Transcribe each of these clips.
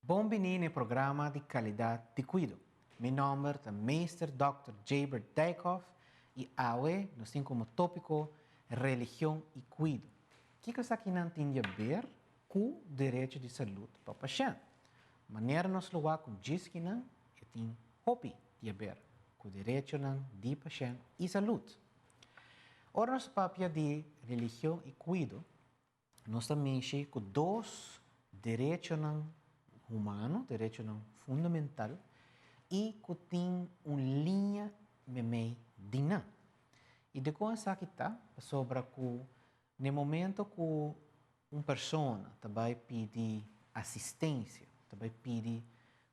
Bom-vindo ao programa de qualidade de cuido. Meu nome é Mr. Dr. Jaber Dijkhoff e hoje nós temos como tópico religião e cuido. O que isso aqui não tem a ver com o direito de saúde para o paciente? A maneira nós lugar com diz que não tem hobby de a ver com o direito de paciente e saúde. Ora, nosso papel de religião e cuido, nós também mexemos com dois direitos humano, direito fundamental, e que tem uma linha meio dinâmica. E de coisa aqui está, sobre que no momento que uma pessoa vai pedir assistência, vai pedir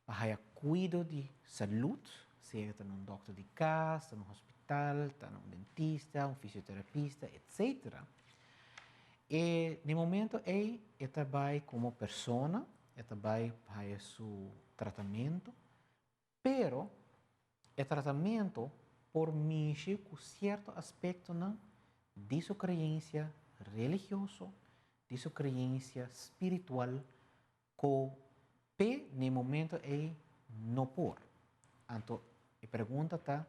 para cuidado de saúde, seja num doutor de casa, num hospital, num dentista, um fisioterapista, etc. E no momento ele vai como pessoa, ele vai para seu tratamento, pero o tratamento por mexer com certo aspecto de sua crença religiosa, de sua crença espiritual, que no momento ele não pode. Então, a pergunta está, o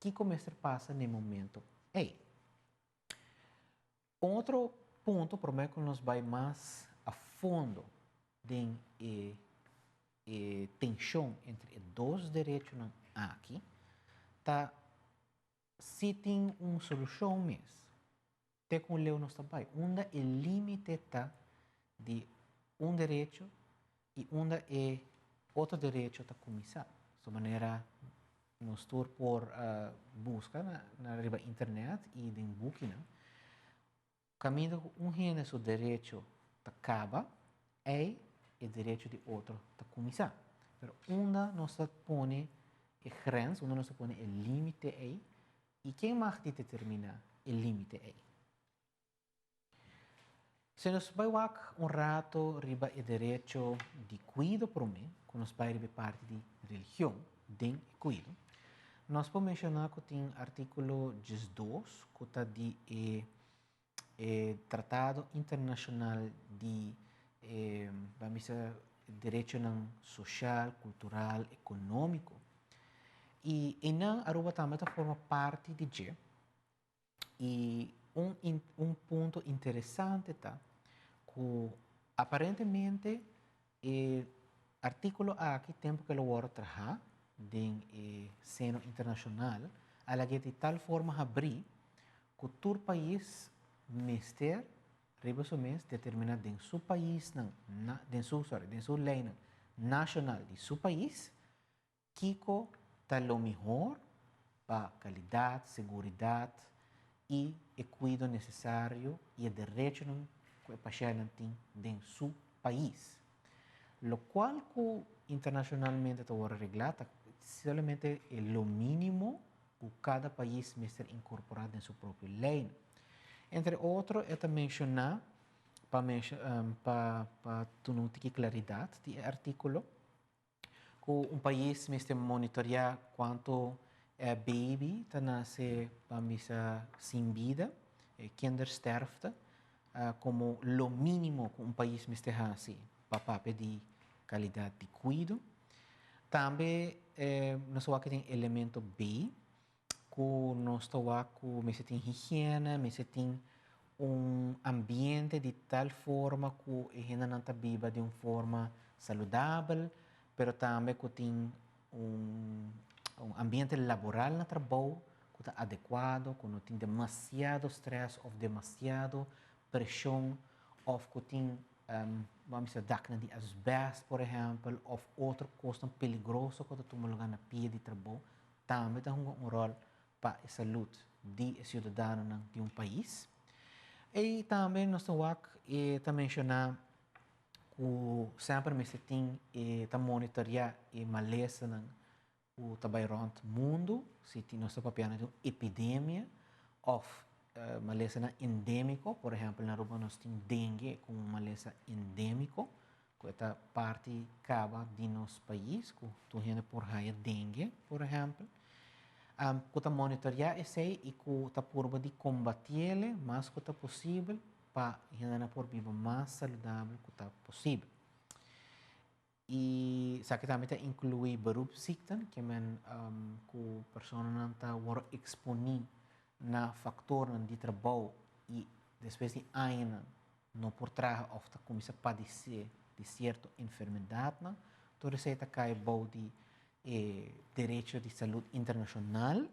que começa a passar no momento aí? Outro ponto, por meio que nós vai mais a fundo de tensão entre dois direitos aqui, tá se tem uma solução mesmo. Tem como leu nós também, onde é limite tá de um direito e onde é outro direito tá começar. De maneira nós por busca na internet e em book, né? Caminho um gênero seu direito acaba é o direito de outro a começar. Mas onde nós põe a grenze, onde nós põe o limite aí, e quem mais determina o limite aí? Se nós vamos um rato riba o direito de cuido por mim, quando nós vamos parte de religião, de cuido, nós podemos mencionar que tem artículo 12, que está de Tratado Internacional de vamos dizer, direito social, cultural, econômico. E não Aruba também forma parte de G. E um ponto interessante tá que aparentemente o artículo aqui tempo que o trabalha de seno internacional, ela de tal forma abrir que todo país mister rebus mês determina em seu país em sua lei nacional de seu país que está o melhor para qualidade, segurança e o cuidado necessário e o direito que o paciente tem em seu país. Lo qual que internacionalmente está reglado solamente é o mínimo que cada país deve incorporar em sua própria lei. Entre outros, eu também mencionar para tu não ter claridade de artículo que um país deve monitorear quanto baby está nasce para sem vida, kindersterfte, como o mínimo que um país deve fazer para pedir qualidade de cuidado. Também, nós vamos ter elemento B, que nós temos que tem higiene, mas tem ambiente de tal forma que a gente não está viva de uma forma saudável, mas também que tem ambiente laboral no trabalho que está adequado, que não tem demasiado estresse ou demasiado pressão, ou que tem vamos dizer, dakna de asbesto, por exemplo, ou outra coisa perigosa que está lugar na pia de trabalho, também tem um rol para a saúde de cidadãos de um país. E também nós temos que mencionar que sempre me tem que monitorear a maleza o trabalho no mundo, se nós estamos falando de uma epidemia ou maleza endêmico, por exemplo, na Aruba nós temos dengue como maleza endêmico, que é parte cava de nosso país, que tu gente por raia dengue, por exemplo. Que está monitorear esse e que está por de combater ele mais que está possível para a gente por viver mais saudável que está possível. e sabe também tá inclui beroepsziekten, que men que pessoa não tá worden exponen na factoren de trabalho e depois de anos não por trás of tá começa a padecer de certa enfermidade, não? Toda essa cai bom de direito de saúde internacional.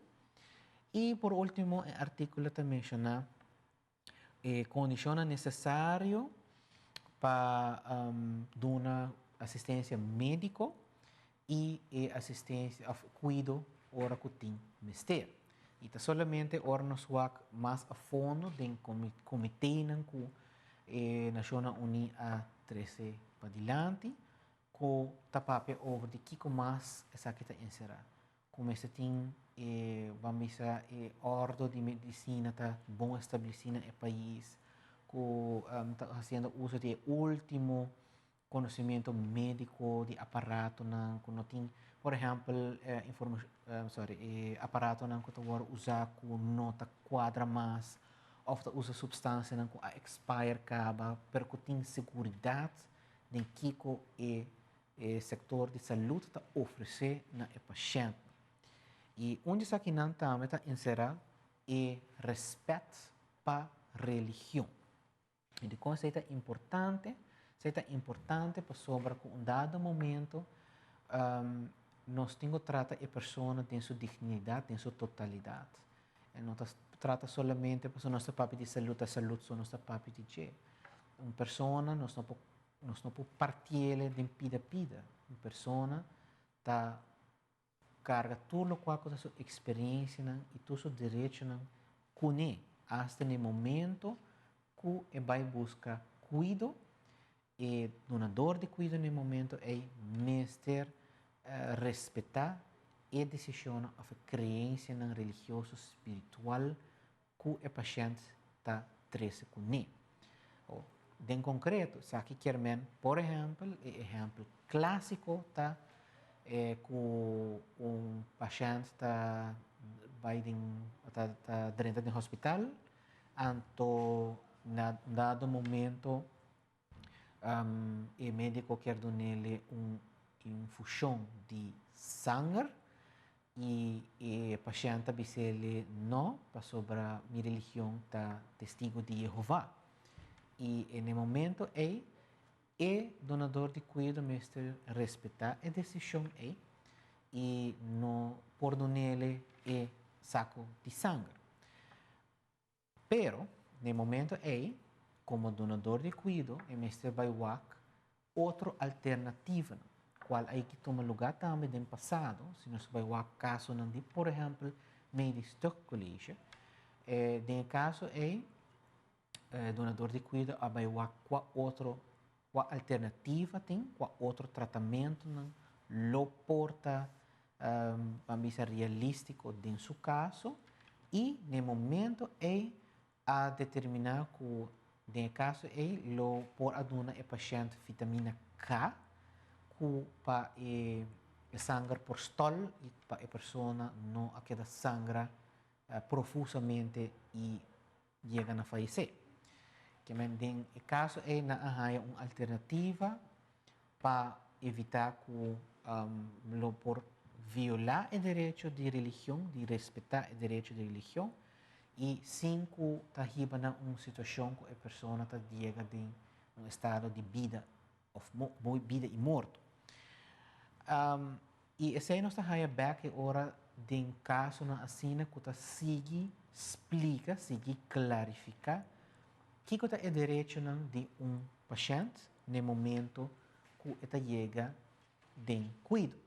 E por último, o artículo também menciona condições necessárias para dar uma assistência médica e assistência, cuido, ora que tem mister. E tá solamente ora nos wak mais a fundo do comitê que Nações Unidas a 13 para diante, com tapape over de que mais essa que está encerrada. Como esse tem vamos dizer ordem de medicina tá bom estabelecida no país, que está fazendo uso de último conhecimento médico de aparato que não tem, por exemplo, aparato que tu vai usar que não tá quadra mais, ou tu usa substância que a expire acaba, porque tem segurança de que o setor de saúde está oferecer na paciente. E onde isso aqui não também está inserado é respeito para a religião. E de conceito importante, para sobre que um dado momento nós temos que tratar a pessoa em sua dignidade, em sua totalidade. E não trata somente para nossa papi de saúde, a saúde só nossa papi de che. Uma pessoa nós não podemos partir de pida. Uma pessoa está carga tudo o que a sua experiência e todo o seu direito com até no momento que vai buscar cuido e donador de cuido no momento é mestre respeitar e decisão a crença na religioso espiritual que o paciente está trece com ele. Em concreto, se aqui quer por exemplo clássico tá que paciente está dentro do hospital, anto na dado momento o médico quer dar-lhe infusão de sangue e o paciente diz-lhe não, para sobre a minha religião está testigo de Jeová. E no momento o donador de cuido mestre respeitar a decisão e não por dar-lhe o saco de sangue. Pero, no momento como donador de cuido, o mestre vai ter outra alternativa, qual aí que toma lugar também no passado, se nós vai ter caso de, por exemplo, médico colégio, no caso donador de cuido vai ter qual alternativa tem, qual outro tratamento lo porta vamos dizer realístico em seu caso e no momento a determinar que no caso lo por aduna o paciente vitamina K que para sangue por stol e para a pessoa não a queda sangra profusamente e chega a falecer. Que no caso na uma alternativa para evitar que lo por violar o direito de religião, de respeitar o direito de religião e sem que está na uma situação que a pessoa está chega em um estado de vida vida e morte. E esse aí nós está back hora de caso na assina que está explica, clarifica que é o direito de um paciente no momento que está chega de cuido.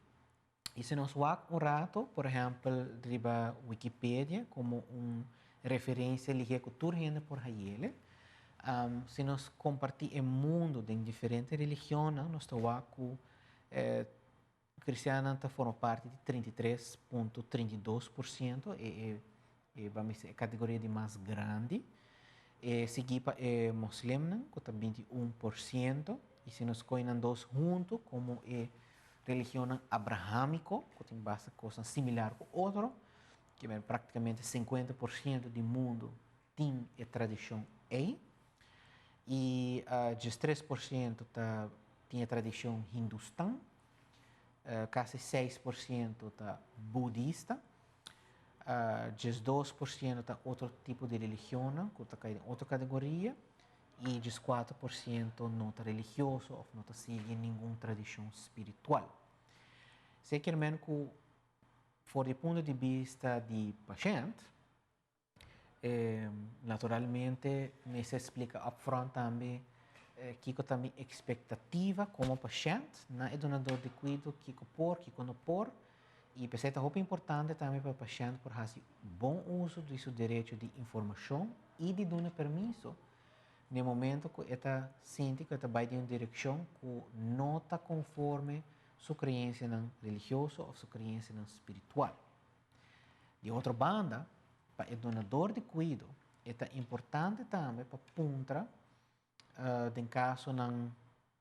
E se nós vamos rato, por exemplo, riba Wikipedia como referência liga cultura por ele, se nós compartilhamos o mundo de diferentes religiões, nós estamos com cristiana forma parte de 33,32%, vamos dizer, a categoria de mais grande. Seguida muçulmana, que está 21%, e se nós coinam dois juntos, como religião abraâmica, que tem bastante coisa similar com outro, que é praticamente 50% do mundo tem a tradição e 13% tinha tradição hindustã, quase 6% tá budista, 12% tá outro tipo de religião, que está em outra categoria, e 4% não está religioso ou não segue nenhuma tradição espiritual. Se quer menos que, for do ponto de vista de paciente, naturalmente, me se explica upfront também que também expectativa como paciente, não é donador de cuidado, que não por, e pensei que é importante também para o paciente por fazer bom uso do seu direito de informação e de dar permisso no momento que ele sente que ele vai em uma direção que não está conforme sua crença religiosa ou sua crença espiritual. De outra banda, para o donador de cuidado, é importante também para apontar, em caso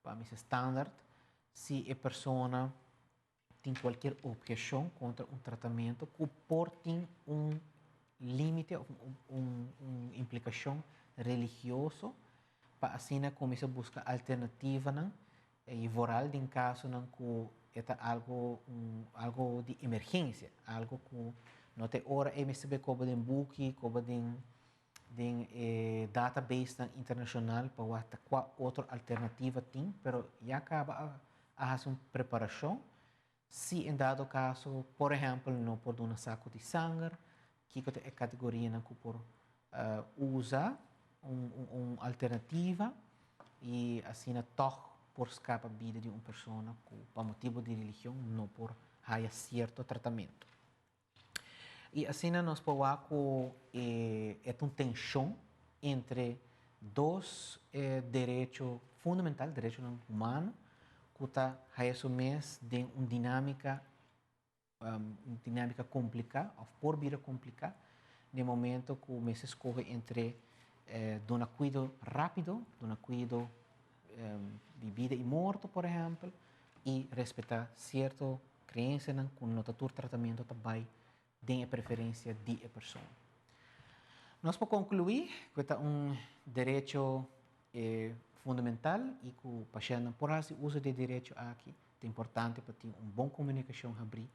para mim standard, se a pessoa tem qualquer objeção contra um tratamento que porte limite, uma implicação religiosa, para assim começar a buscar alternativa e moral em caso que é algo de emergência, algo que não tem hora MSB como de book, como de database internacional para qual outra alternativa tem, mas já acaba a fazer uma preparação. Se em dado caso, por exemplo, não por um saco de sangue, que é a categoria que por usar uma alternativa e assim por escapar a vida de uma pessoa por motivo de religião, não por haya certo tratamento. E assim nós podemos é uma tensão entre dois direitos fundamentais, direito humano, que está resumidos em uma dinâmica complicada, ou por vida complicada, no momento que o se escolhe entre dar cuidado rápido, dar cuidado de vida e morte, por exemplo, e respeitar certa crença que o tratamento também tem a preferência de a pessoa. Nós podemos concluir que é um direito fundamental e que o paciente por fazer uso de direito aqui é importante para ter uma boa comunicação abrir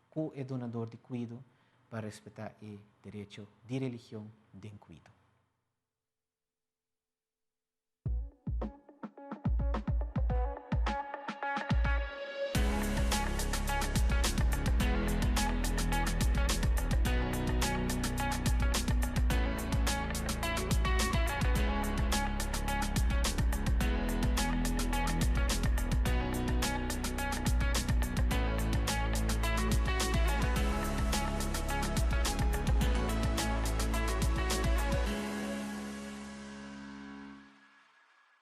com o donador de cuidado para respeitar o direito de religião de cuidado.